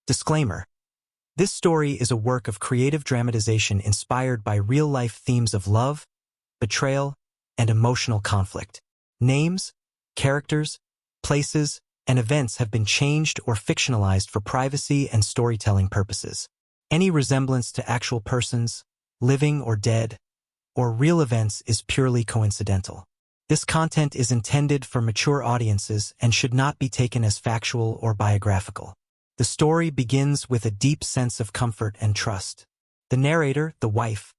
Disclaimer: this story is a work of creative dramatization inspired by real-life themes of love, betrayal, and emotional conflict. Names, characters, places, and events have been changed or fictionalized for privacy and storytelling purposes. Any resemblance to actual persons, living or dead, or real events is purely coincidental. This content is intended for mature audiences and should not be taken as factual or biographical. The story begins with a deep sense of comfort and trust. The narrator, the wife,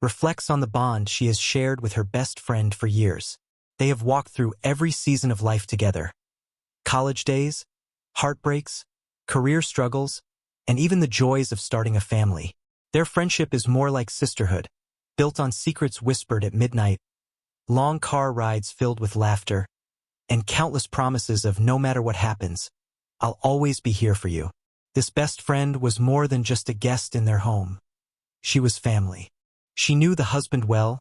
reflects on the bond she has shared with her best friend for years. They have walked through every season of life together. College days, heartbreaks, career struggles, and even the joys of starting a family. Their friendship is more like sisterhood, built on secrets whispered at midnight, long car rides filled with laughter, and countless promises of no matter what happens, I'll always be here for you. This best friend was more than just a guest in their home. She was family. She knew the husband well,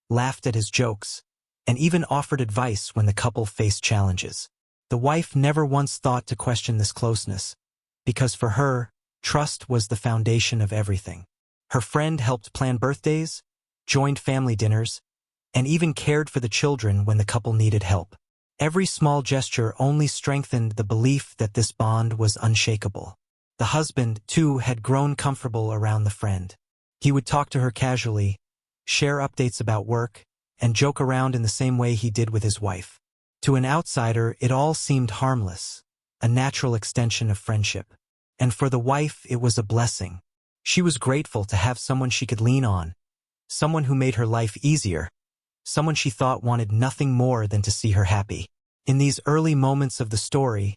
laughed at his jokes, and even offered advice when the couple faced challenges. The wife never once thought to question this closeness, because for her, trust was the foundation of everything. Her friend helped plan birthdays, joined family dinners, and even cared for the children when the couple needed help. Every small gesture only strengthened the belief that this bond was unshakable. The husband, too, had grown comfortable around the friend. He would talk to her casually, share updates about work, and joke around in the same way he did with his wife. To an outsider, it all seemed harmless, a natural extension of friendship. And for the wife, it was a blessing. She was grateful to have someone she could lean on, someone who made her life easier, someone she thought wanted nothing more than to see her happy. In these early moments of the story,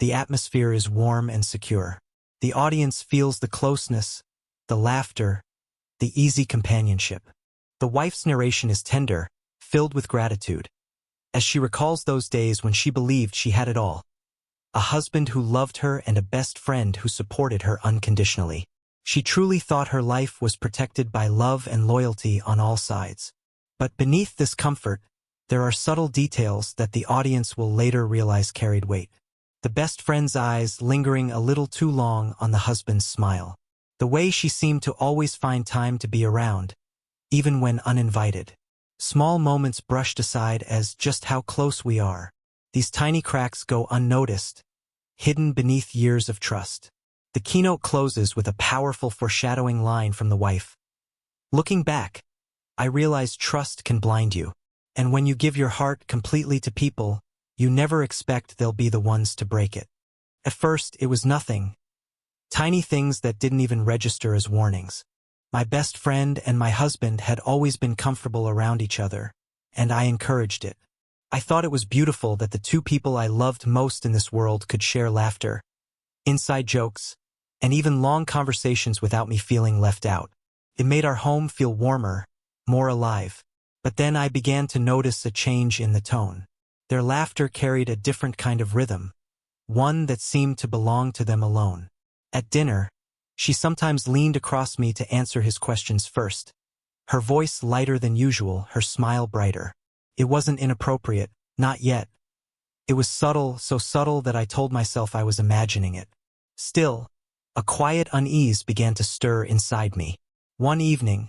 the atmosphere is warm and secure. The audience feels the closeness, the laughter, the easy companionship. The wife's narration is tender, filled with gratitude, as she recalls those days when she believed she had it all. A husband who loved her and a best friend who supported her unconditionally. She truly thought her life was protected by love and loyalty on all sides. But beneath this comfort, there are subtle details that the audience will later realize carried weight. The best friend's eyes lingering a little too long on the husband's smile. The way she seemed to always find time to be around, even when uninvited. Small moments brushed aside as just how close we are. These tiny cracks go unnoticed, hidden beneath years of trust. The keynote closes with a powerful foreshadowing line from the wife. Looking back, I realize trust can blind you. And when you give your heart completely to people, you never expect they'll be the ones to break it. At first, it was nothing. Tiny things that didn't even register as warnings. My best friend and my husband had always been comfortable around each other, and I encouraged it. I thought it was beautiful that the two people I loved most in this world could share laughter, inside jokes, and even long conversations without me feeling left out. It made our home feel warmer, more alive. But then I began to notice a change in the tone. Their laughter carried a different kind of rhythm, one that seemed to belong to them alone. At dinner, she sometimes leaned across me to answer his questions first, her voice lighter than usual, her smile brighter. It wasn't inappropriate, not yet. It was subtle, so subtle that I told myself I was imagining it. Still, a quiet unease began to stir inside me. One evening,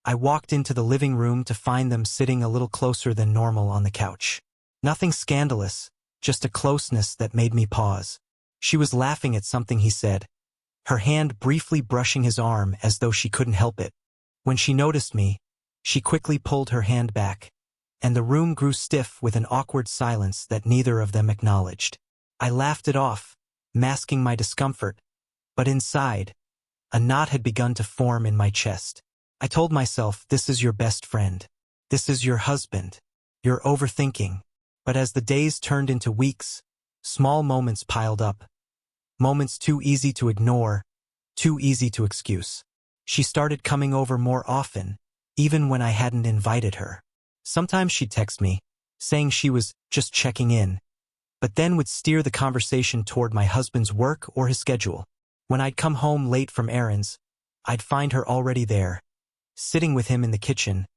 I walked into the living room to find them sitting a little closer than normal on the couch. Nothing scandalous, just a closeness that made me pause. She was laughing at something he said, her hand briefly brushing his arm as though she couldn't help it. When she noticed me, she quickly pulled her hand back, and the room grew stiff with an awkward silence that neither of them acknowledged. I laughed it off, masking my discomfort, but inside, a knot had begun to form in my chest. I told myself, this is your best friend. This is your husband. You're overthinking. But as the days turned into weeks, small moments piled up. Moments too easy to ignore, too easy to excuse. She started coming over more often, even when I hadn't invited her. Sometimes she'd text me, saying she was just checking in, but then would steer the conversation toward my husband's work or his schedule. When I'd come home late from errands, I'd find her already there, sitting with him in the kitchen,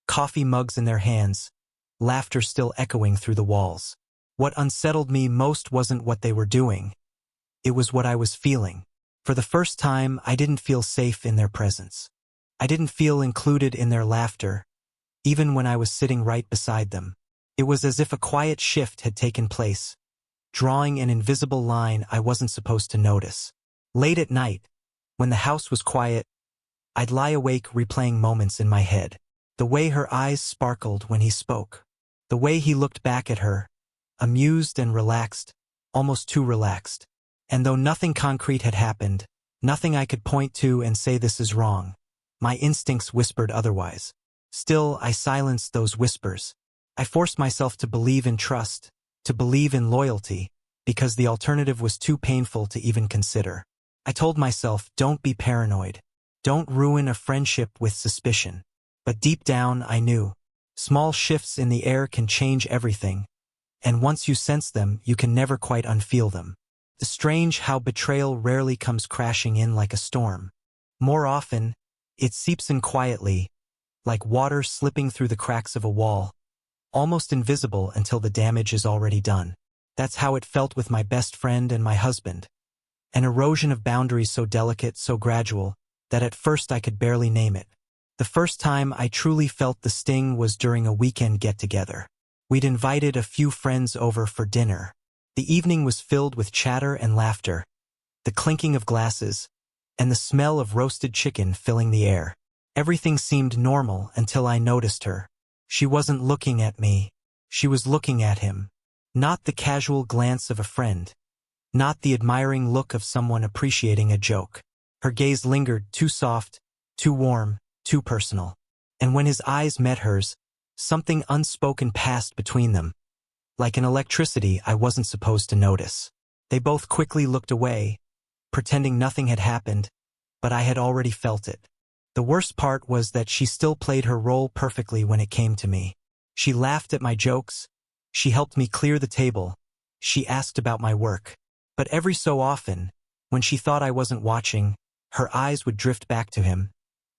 coffee mugs in their hands, laughter still echoing through the walls. What unsettled me most wasn't what they were doing. It was what I was feeling. For the first time, I didn't feel safe in their presence. I didn't feel included in their laughter, even when I was sitting right beside them. It was as if a quiet shift had taken place, drawing an invisible line I wasn't supposed to notice. Late at night, when the house was quiet, I'd lie awake replaying moments in my head. The way her eyes sparkled when he spoke. The way he looked back at her, amused and relaxed, almost too relaxed. And though nothing concrete had happened, nothing I could point to and say this is wrong, my instincts whispered otherwise. Still, I silenced those whispers. I forced myself to believe in trust, to believe in loyalty, because the alternative was too painful to even consider. I told myself, don't be paranoid. Don't ruin a friendship with suspicion. But deep down, I knew. Small shifts in the air can change everything, and once you sense them, you can never quite unfeel them. It's strange how betrayal rarely comes crashing in like a storm. More often, it seeps in quietly, like water slipping through the cracks of a wall, almost invisible until the damage is already done. That's how it felt with my best friend and my husband. An erosion of boundaries so delicate, so gradual, that at first I could barely name it. The first time I truly felt the sting was during a weekend get-together. We'd invited a few friends over for dinner. The evening was filled with chatter and laughter, the clinking of glasses, and the smell of roasted chicken filling the air. Everything seemed normal until I noticed her. She wasn't looking at me. She was looking at him. Not the casual glance of a friend. Not the admiring look of someone appreciating a joke. Her gaze lingered, too soft, too warm, too personal. And when his eyes met hers, something unspoken passed between them. Like an electricity I wasn't supposed to notice. They both quickly looked away, pretending nothing had happened, but I had already felt it. The worst part was that she still played her role perfectly when it came to me. She laughed at my jokes, she helped me clear the table, she asked about my work. But every so often, when she thought I wasn't watching, her eyes would drift back to him,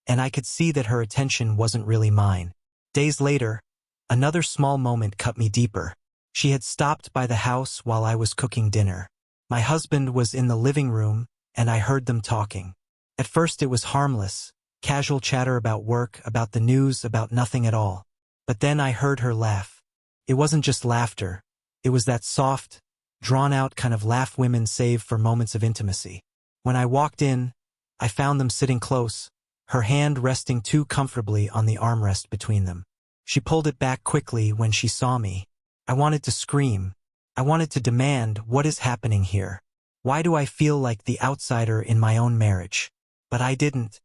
and I could see that her attention wasn't really mine. Days later, another small moment cut me deeper. She had stopped by the house while I was cooking dinner. My husband was in the living room, and I heard them talking. At first it was harmless, casual chatter about work, about the news, about nothing at all. But then I heard her laugh. It wasn't just laughter. It was that soft, drawn-out kind of laugh women save for moments of intimacy. When I walked in, I found them sitting close, her hand resting too comfortably on the armrest between them. She pulled it back quickly when she saw me. I wanted to scream. I wanted to demand, what is happening here? Why do I feel like the outsider in my own marriage? But I didn't.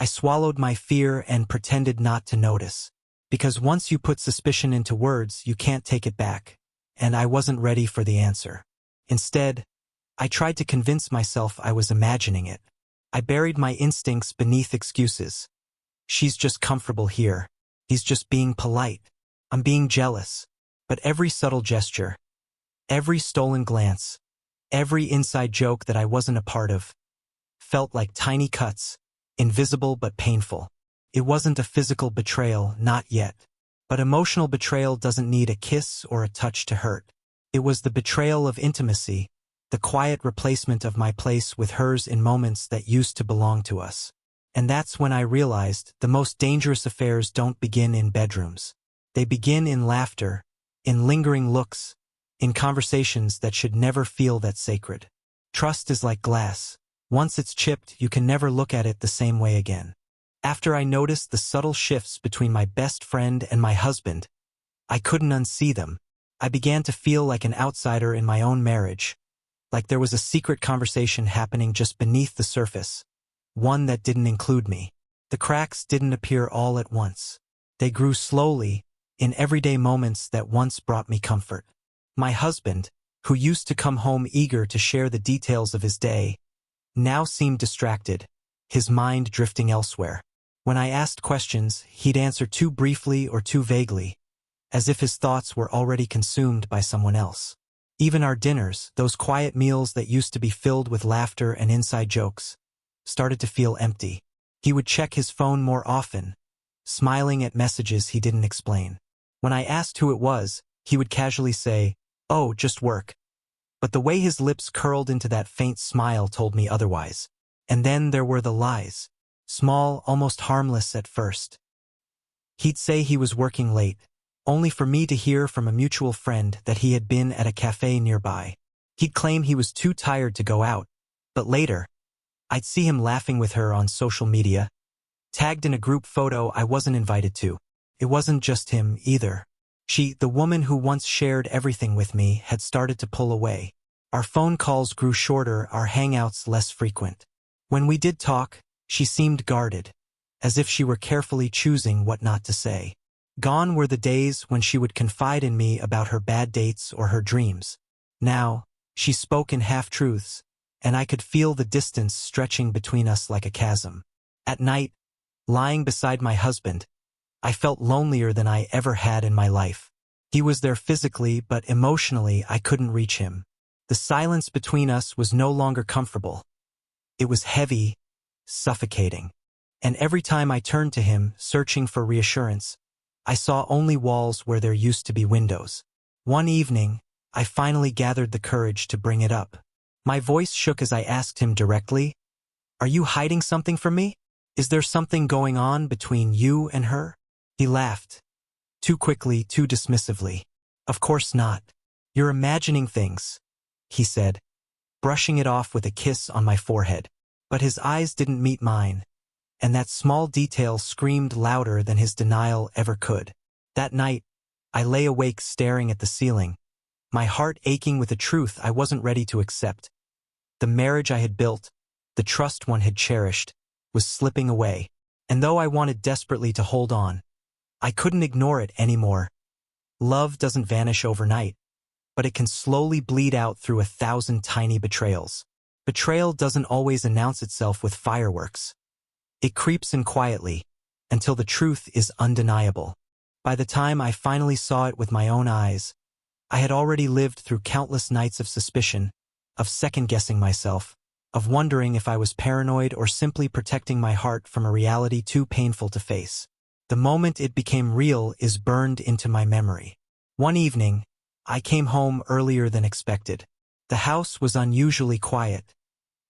I swallowed my fear and pretended not to notice. Because once you put suspicion into words, you can't take it back. And I wasn't ready for the answer. Instead, I tried to convince myself I was imagining it. I buried my instincts beneath excuses. She's just comfortable here. He's just being polite. I'm being jealous. But every subtle gesture, every stolen glance, every inside joke that I wasn't a part of, felt like tiny cuts, invisible but painful. It wasn't a physical betrayal, not yet. But emotional betrayal doesn't need a kiss or a touch to hurt. It was the betrayal of intimacy, the quiet replacement of my place with hers in moments that used to belong to us. And that's when I realized the most dangerous affairs don't begin in bedrooms. They begin in laughter, in lingering looks, in conversations that should never feel that sacred. Trust is like glass. Once it's chipped, you can never look at it the same way again. After I noticed the subtle shifts between my best friend and my husband, I couldn't unsee them. I began to feel like an outsider in my own marriage, like there was a secret conversation happening just beneath the surface, one that didn't include me. The cracks didn't appear all at once. They grew slowly, in everyday moments that once brought me comfort. My husband, who used to come home eager to share the details of his day, now seemed distracted, his mind drifting elsewhere. When I asked questions, he'd answer too briefly or too vaguely, as if his thoughts were already consumed by someone else. Even our dinners, those quiet meals that used to be filled with laughter and inside jokes, started to feel empty. He would check his phone more often, smiling at messages he didn't explain. When I asked who it was, he would casually say, "Oh, just work." But the way his lips curled into that faint smile told me otherwise. And then there were the lies. Small, almost harmless at first. He'd say he was working late, only for me to hear from a mutual friend that he had been at a cafe nearby. He'd claim he was too tired to go out, but later, I'd see him laughing with her on social media, tagged in a group photo I wasn't invited to. It wasn't just him, either. She, the woman who once shared everything with me, had started to pull away. Our phone calls grew shorter, our hangouts less frequent. When we did talk, she seemed guarded, as if she were carefully choosing what not to say. Gone were the days when she would confide in me about her bad dates or her dreams. Now, she spoke in half-truths, and I could feel the distance stretching between us like a chasm. At night, lying beside my husband, I felt lonelier than I ever had in my life. He was there physically, but emotionally I couldn't reach him. The silence between us was no longer comfortable. It was heavy, suffocating. And every time I turned to him, searching for reassurance, I saw only walls where there used to be windows. One evening, I finally gathered the courage to bring it up. My voice shook as I asked him directly, "Are you hiding something from me? Is there something going on between you and her?" He laughed. Too quickly, too dismissively. "Of course not. You're imagining things," he said, brushing it off with a kiss on my forehead. But his eyes didn't meet mine, and that small detail screamed louder than his denial ever could. That night, I lay awake staring at the ceiling, my heart aching with a truth I wasn't ready to accept. The marriage I had built, the trust one had cherished, was slipping away, and though I wanted desperately to hold on, I couldn't ignore it anymore. Love doesn't vanish overnight, but it can slowly bleed out through 1,000 tiny betrayals. Betrayal doesn't always announce itself with fireworks. It creeps in quietly, until the truth is undeniable. By the time I finally saw it with my own eyes, I had already lived through countless nights of suspicion, of second-guessing myself, of wondering if I was paranoid or simply protecting my heart from a reality too painful to face. The moment it became real is burned into my memory. One evening, I came home earlier than expected. The house was unusually quiet,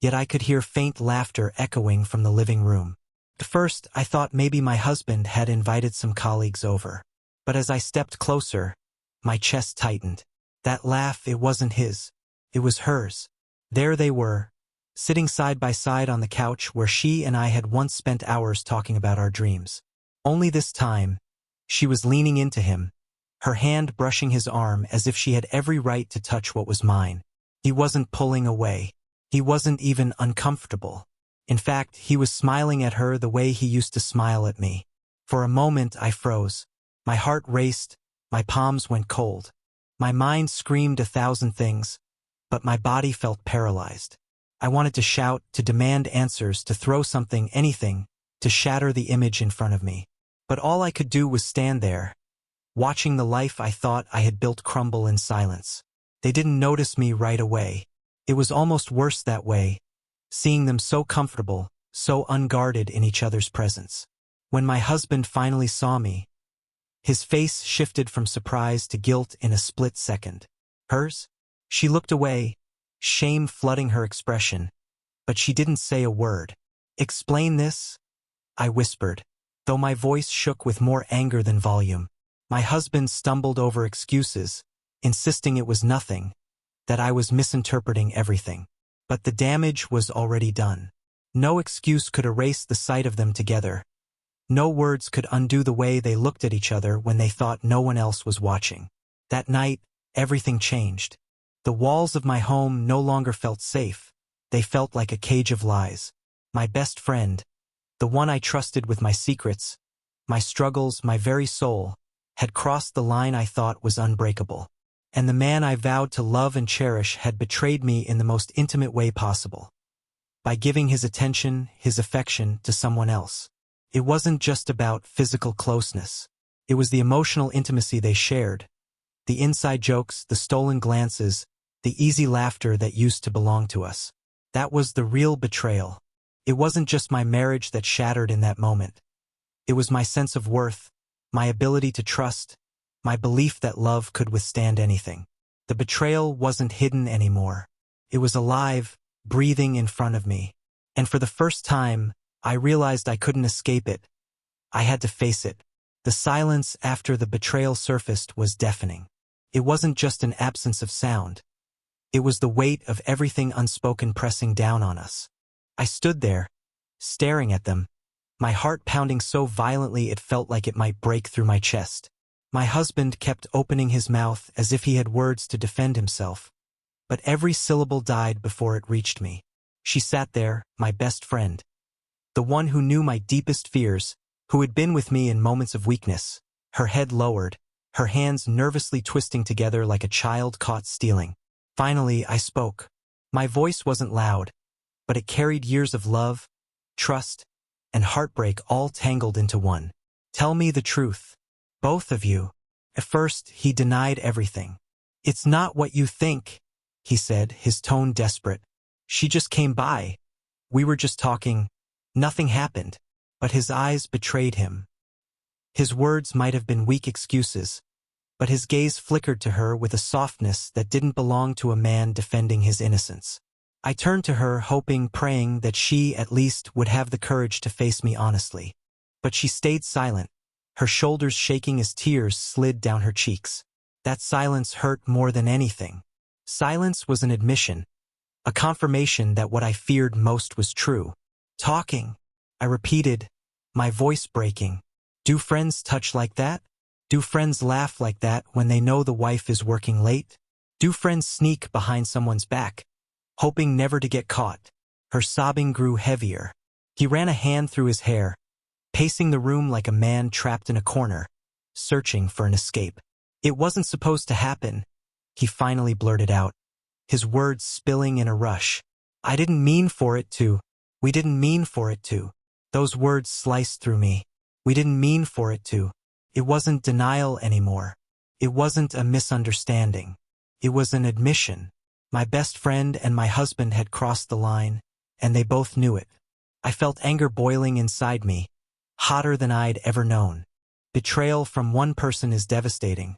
yet I could hear faint laughter echoing from the living room. At first, I thought maybe my husband had invited some colleagues over. But as I stepped closer, my chest tightened. That laugh, it wasn't his. It was hers. There they were, sitting side by side on the couch where she and I had once spent hours talking about our dreams. Only this time, she was leaning into him, her hand brushing his arm as if she had every right to touch what was mine. He wasn't pulling away. He wasn't even uncomfortable. In fact, he was smiling at her the way he used to smile at me. For a moment, I froze. My heart raced, my palms went cold. My mind screamed 1,000 things, but my body felt paralyzed. I wanted to shout, to demand answers, to throw something, anything, to shatter the image in front of me. But all I could do was stand there, watching the life I thought I had built crumble in silence. They didn't notice me right away. It was almost worse that way, seeing them so comfortable, so unguarded in each other's presence. When my husband finally saw me, his face shifted from surprise to guilt in a split second. Hers? She looked away, shame flooding her expression, but she didn't say a word. "Explain this?" I whispered, though my voice shook with more anger than volume. My husband stumbled over excuses, insisting it was nothing, that I was misinterpreting everything. But the damage was already done. No excuse could erase the sight of them together. No words could undo the way they looked at each other when they thought no one else was watching. That night, everything changed. The walls of my home no longer felt safe. They felt like a cage of lies. My best friend, the one I trusted with my secrets, my struggles, my very soul, had crossed the line I thought was unbreakable. And the man I vowed to love and cherish had betrayed me in the most intimate way possible. By giving his attention, his affection, to someone else. It wasn't just about physical closeness. It was the emotional intimacy they shared, the inside jokes, the stolen glances, the easy laughter that used to belong to us. That was the real betrayal. It wasn't just my marriage that shattered in that moment. It was my sense of worth, my ability to trust, my belief that love could withstand anything. The betrayal wasn't hidden anymore. It was alive, breathing in front of me. And for the first time, I realized I couldn't escape it. I had to face it. The silence after the betrayal surfaced was deafening. It wasn't just an absence of sound. It was the weight of everything unspoken pressing down on us. I stood there, staring at them, my heart pounding so violently it felt like it might break through my chest. My husband kept opening his mouth as if he had words to defend himself, but every syllable died before it reached me. She sat there, my best friend, the one who knew my deepest fears, who had been with me in moments of weakness, her head lowered, her hands nervously twisting together like a child caught stealing. Finally, I spoke. My voice wasn't loud, but it carried years of love, trust, and heartbreak all tangled into one. Tell me the truth. Both of you. At first, he denied everything. It's not what you think, he said, his tone desperate. She just came by. We were just talking. Nothing happened. But his eyes betrayed him. His words might have been weak excuses, but his gaze flickered to her with a softness that didn't belong to a man defending his innocence. I turned to her, hoping, praying that she, at least, would have the courage to face me honestly. But she stayed silent, her shoulders shaking as tears slid down her cheeks. That silence hurt more than anything. Silence was an admission, a confirmation that what I feared most was true. Talking, I repeated, my voice breaking. Do friends touch like that? Do friends laugh like that when they know the wife is working late? Do friends sneak behind someone's back, hoping never to get caught? Her sobbing grew heavier. He ran a hand through his hair, pacing the room like a man trapped in a corner, searching for an escape. It wasn't supposed to happen, he finally blurted out, his words spilling in a rush. I didn't mean for it to. We didn't mean for it to. Those words sliced through me. We didn't mean for it to. It wasn't denial anymore. It wasn't a misunderstanding. It was an admission. My best friend and my husband had crossed the line, and they both knew it. I felt anger boiling inside me, hotter than I'd ever known. Betrayal from one person is devastating,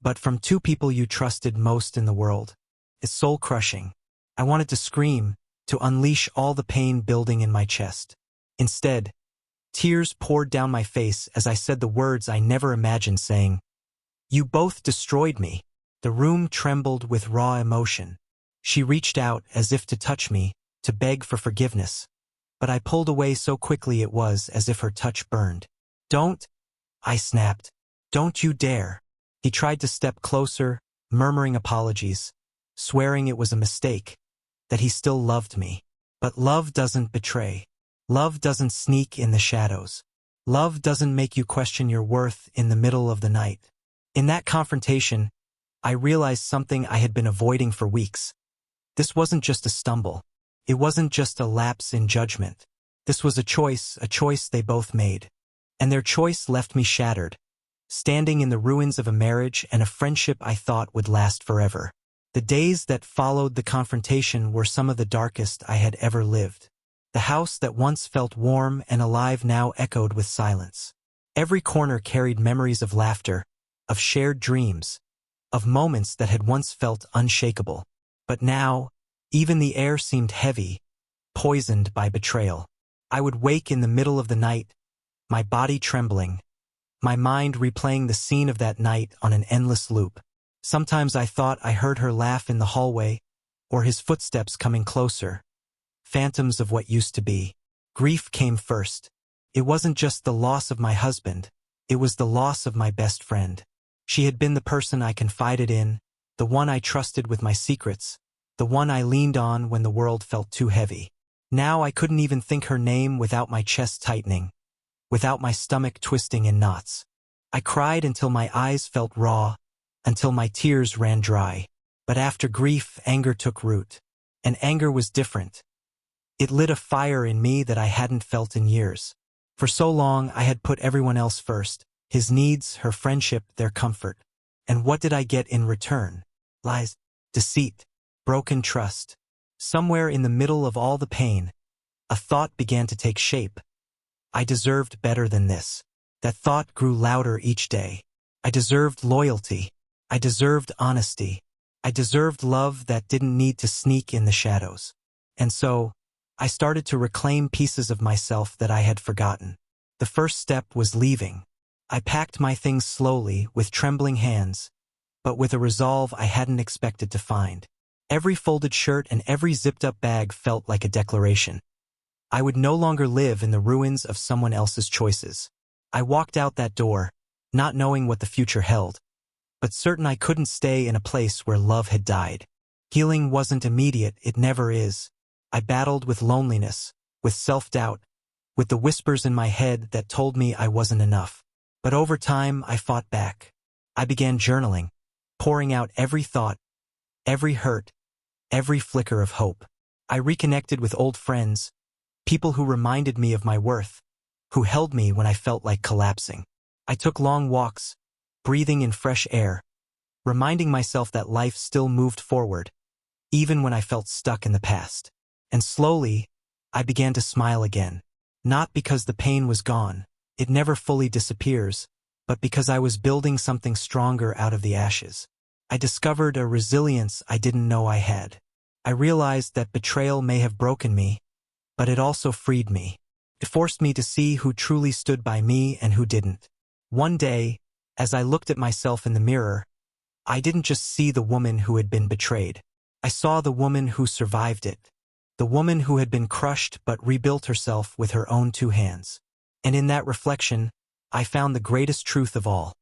but from two people you trusted most in the world, it's soul-crushing. I wanted to scream, to unleash all the pain building in my chest. Instead, tears poured down my face as I said the words I never imagined saying. You both destroyed me. The room trembled with raw emotion. She reached out as if to touch me, to beg for forgiveness. But I pulled away so quickly it was as if her touch burned. Don't, I snapped. Don't you dare. He tried to step closer, murmuring apologies, swearing it was a mistake, that he still loved me. But love doesn't betray. Love doesn't sneak in the shadows. Love doesn't make you question your worth in the middle of the night. In that confrontation, I realized something I had been avoiding for weeks. This wasn't just a stumble. It wasn't just a lapse in judgment. This was a choice they both made. And their choice left me shattered, standing in the ruins of a marriage and a friendship I thought would last forever. The days that followed the confrontation were some of the darkest I had ever lived. The house that once felt warm and alive now echoed with silence. Every corner carried memories of laughter, of shared dreams, of moments that had once felt unshakable. But now, even the air seemed heavy, poisoned by betrayal. I would wake in the middle of the night, my body trembling, my mind replaying the scene of that night on an endless loop. Sometimes I thought I heard her laugh in the hallway, or his footsteps coming closer. Phantoms of what used to be. Grief came first. It wasn't just the loss of my husband, it was the loss of my best friend. She had been the person I confided in, the one I trusted with my secrets, the one I leaned on when the world felt too heavy. Now I couldn't even think her name without my chest tightening, without my stomach twisting in knots. I cried until my eyes felt raw, until my tears ran dry. But after grief, anger took root. And anger was different. It lit a fire in me that I hadn't felt in years. For so long, I had put everyone else first, his needs, her friendship, their comfort. And what did I get in return? Lies, deceit, broken trust. Somewhere in the middle of all the pain, a thought began to take shape. I deserved better than this. That thought grew louder each day. I deserved loyalty. I deserved honesty. I deserved love that didn't need to sneak in the shadows. And so, I started to reclaim pieces of myself that I had forgotten. The first step was leaving. I packed my things slowly, with trembling hands, but with a resolve I hadn't expected to find. Every folded shirt and every zipped-up bag felt like a declaration. I would no longer live in the ruins of someone else's choices. I walked out that door, not knowing what the future held, but certain I couldn't stay in a place where love had died. Healing wasn't immediate, it never is. I battled with loneliness, with self-doubt, with the whispers in my head that told me I wasn't enough. But over time, I fought back. I began journaling, pouring out every thought, every hurt, every flicker of hope. I reconnected with old friends, people who reminded me of my worth, who held me when I felt like collapsing. I took long walks, breathing in fresh air, reminding myself that life still moved forward, even when I felt stuck in the past. And slowly, I began to smile again. Not because the pain was gone, it never fully disappears, but because I was building something stronger out of the ashes. I discovered a resilience I didn't know I had. I realized that betrayal may have broken me, but it also freed me. It forced me to see who truly stood by me and who didn't. One day, as I looked at myself in the mirror, I didn't just see the woman who had been betrayed. I saw the woman who survived it. The woman who had been crushed but rebuilt herself with her own two hands. And in that reflection, I found the greatest truth of all.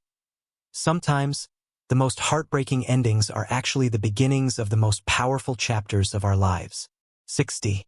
Sometimes, the most heartbreaking endings are actually the beginnings of the most powerful chapters of our lives. 60.